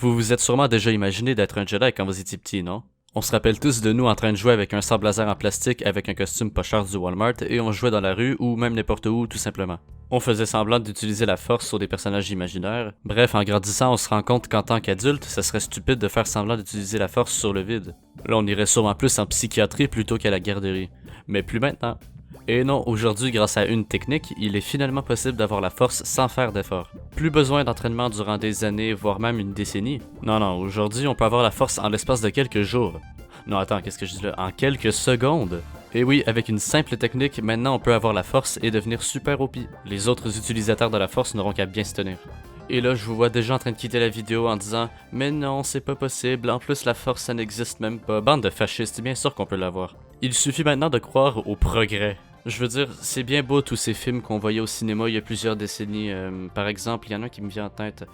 Vous vous êtes sûrement déjà imaginé d'être un Jedi quand vous étiez petit, non? On se rappelle tous de nous en train de jouer avec un sabre laser en plastique avec un costume pas cher du Walmart et on jouait dans la rue ou même n'importe où tout simplement. On faisait semblant d'utiliser la force sur des personnages imaginaires. Bref, en grandissant, on se rend compte qu'en tant qu'adulte, ça serait stupide de faire semblant d'utiliser la force sur le vide. Là, on irait sûrement plus en psychiatrie plutôt qu'à la garderie. Mais plus maintenant. Et non, aujourd'hui, grâce à une technique, il est finalement possible d'avoir la force sans faire d'effort. Plus besoin d'entraînement durant des années, voire même une décennie. Non, aujourd'hui, on peut avoir la force en l'espace de quelques jours. Non, attends, qu'est-ce que je dis là? En quelques secondes! Et oui, avec une simple technique, maintenant on peut avoir la force et devenir super OP. Les autres utilisateurs de la force n'auront qu'à bien se tenir. Et là, je vous vois déjà en train de quitter la vidéo en disant « Mais non, c'est pas possible, en plus la force ça n'existe même pas, bande de fascistes, bien sûr qu'on peut l'avoir. » Il suffit maintenant de croire au progrès. Je veux dire, c'est bien beau tous ces films qu'on voyait au cinéma il y a plusieurs décennies. Par exemple, il y en a un qui me vient en tête.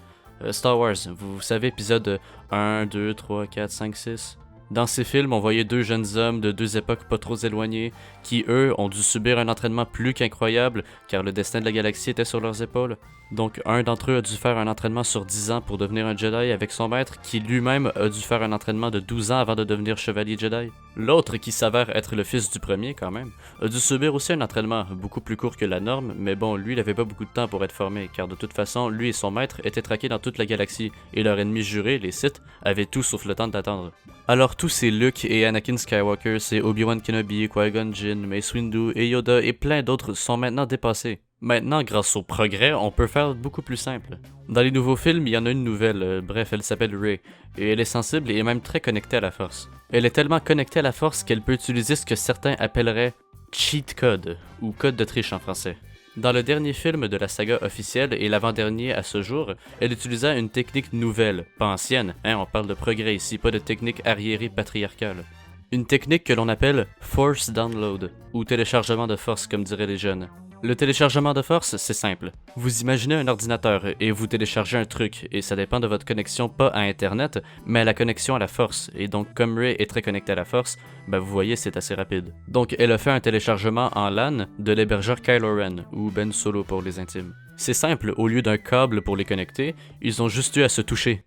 Star Wars, vous savez, épisode 1, 2, 3, 4, 5, 6. Dans ces films, on voyait deux jeunes hommes de deux époques pas trop éloignées, qui eux ont dû subir un entraînement plus qu'incroyable, car le destin de la galaxie était sur leurs épaules. Donc un d'entre eux a dû faire un entraînement sur 10 ans pour devenir un Jedi avec son maître, qui lui-même a dû faire un entraînement de 12 ans avant de devenir chevalier Jedi. L'autre, qui s'avère être le fils du premier quand même, a dû subir aussi un entraînement beaucoup plus court que la norme, mais bon, lui il avait pas beaucoup de temps pour être formé, car de toute façon, lui et son maître étaient traqués dans toute la galaxie, et leur ennemi juré, les Sith, avaient tout sauf le temps d'attendre. Alors tous ces Luke et Anakin Skywalker, ces Obi-Wan Kenobi, Qui-Gon Jinn, Mace Windu et Yoda et plein d'autres sont maintenant dépassés. Maintenant, grâce au progrès, on peut faire beaucoup plus simple. Dans les nouveaux films, il y en a une nouvelle, bref, elle s'appelle Rey, et elle est sensible et même très connectée à la force. Elle est tellement connectée à la force qu'elle peut utiliser ce que certains appelleraient cheat code, ou code de triche en français. Dans le dernier film de la saga officielle et l'avant-dernier à ce jour, elle utilisa une technique nouvelle, pas ancienne, on parle de progrès ici, pas de technique arriérée patriarcale. Une technique que l'on appelle Force Download, ou téléchargement de force comme diraient les jeunes. Le téléchargement de force, c'est simple. Vous imaginez un ordinateur et vous téléchargez un truc, et ça dépend de votre connexion pas à internet, mais à la connexion à la force, et donc comme Rey est très connectée à la force, vous voyez c'est assez rapide. Donc elle a fait un téléchargement en LAN de l'hébergeur Kylo Ren, ou Ben Solo pour les intimes. C'est simple, au lieu d'un câble pour les connecter, ils ont juste eu à se toucher.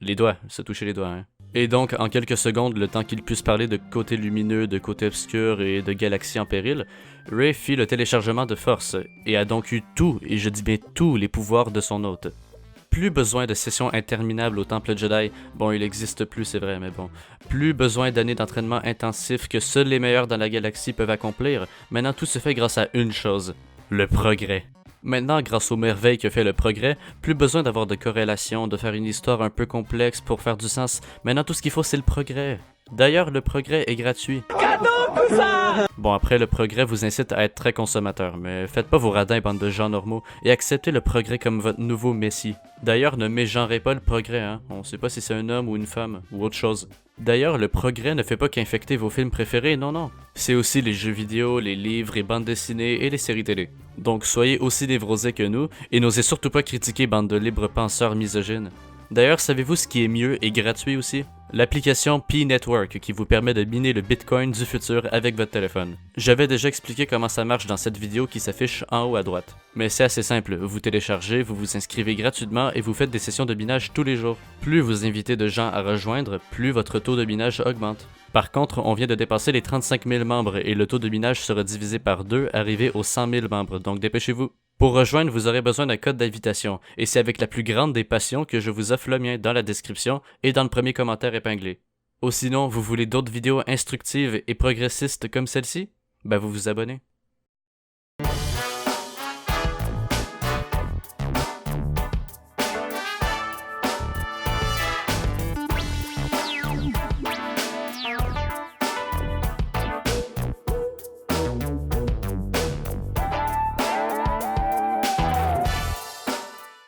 Les doigts, se toucher les doigts, Et donc, en quelques secondes, le temps qu'ils puissent parler de côté lumineux, de côté obscur et de galaxies en péril, Rey fit le téléchargement de force, et a donc eu tout, et je dis bien tous, les pouvoirs de son hôte. Plus besoin de sessions interminables au temple Jedi, bon il existe plus c'est vrai mais bon. Plus besoin d'années d'entraînement intensif que seuls les meilleurs dans la galaxie peuvent accomplir, maintenant tout se fait grâce à une chose, le progrès. Maintenant, grâce aux merveilles que fait le progrès, plus besoin d'avoir de corrélations, de faire une histoire un peu complexe pour faire du sens. Maintenant, tout ce qu'il faut, c'est le progrès. D'ailleurs, le progrès est gratuit. Bon, après, le progrès vous incite à être très consommateur, mais faites pas vos radins, bande de gens normaux, et acceptez le progrès comme votre nouveau messie. D'ailleurs, ne mégenrez pas le progrès, on sait pas si c'est un homme ou une femme, ou autre chose. D'ailleurs, le progrès ne fait pas qu'infecter vos films préférés, non. C'est aussi les jeux vidéo, les livres et bandes dessinées et les séries télé. Donc soyez aussi névrosés que nous, et n'osez surtout pas critiquer bande de libres penseurs misogynes. D'ailleurs, savez-vous ce qui est mieux et gratuit aussi? L'application P-Network qui vous permet de miner le Bitcoin du futur avec votre téléphone. J'avais déjà expliqué comment ça marche dans cette vidéo qui s'affiche en haut à droite. Mais c'est assez simple, vous téléchargez, vous vous inscrivez gratuitement et vous faites des sessions de minage tous les jours. Plus vous invitez de gens à rejoindre, plus votre taux de minage augmente. Par contre, on vient de dépasser les 35 000 membres et le taux de minage sera divisé par 2, arrivé aux 100 000 membres, donc dépêchez-vous. Pour rejoindre, vous aurez besoin d'un code d'invitation, et c'est avec la plus grande des passions que je vous offre le mien dans la description et dans le premier commentaire épinglé. Ou sinon, vous voulez d'autres vidéos instructives et progressistes comme celle-ci? Vous vous abonnez.